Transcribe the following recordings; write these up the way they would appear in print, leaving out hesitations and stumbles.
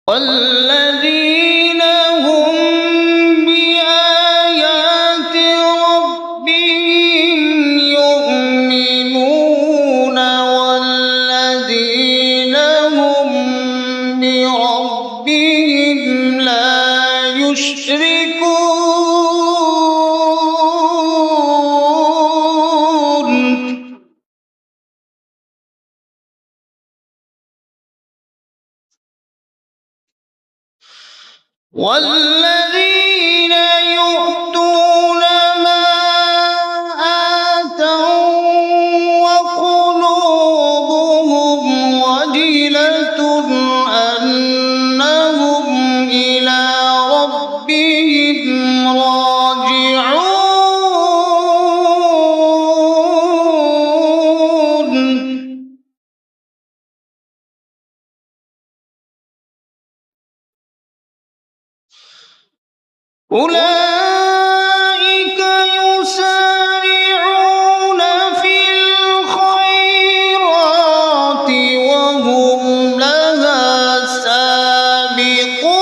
والذين هم بآيات ربهم يؤمنون والذين هم بربهم لا يشركون والذين يؤتون ما آتوا وقلوبهم وجلة أنهم إلى ربهم راجعون أولئك يسارعون في الخيرات وهم لها سابقون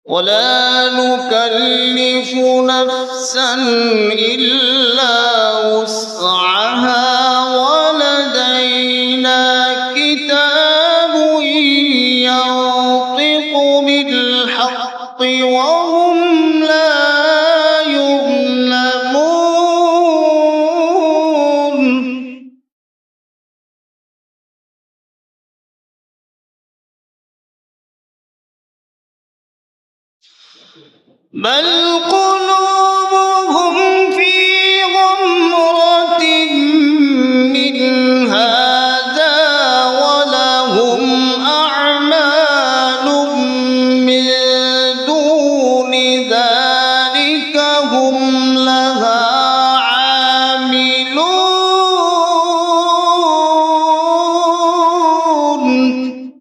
ولا نكلف نفسا إلا وسعها ولدينا كتاب ينطق بالحق وهم لا يظلمون بل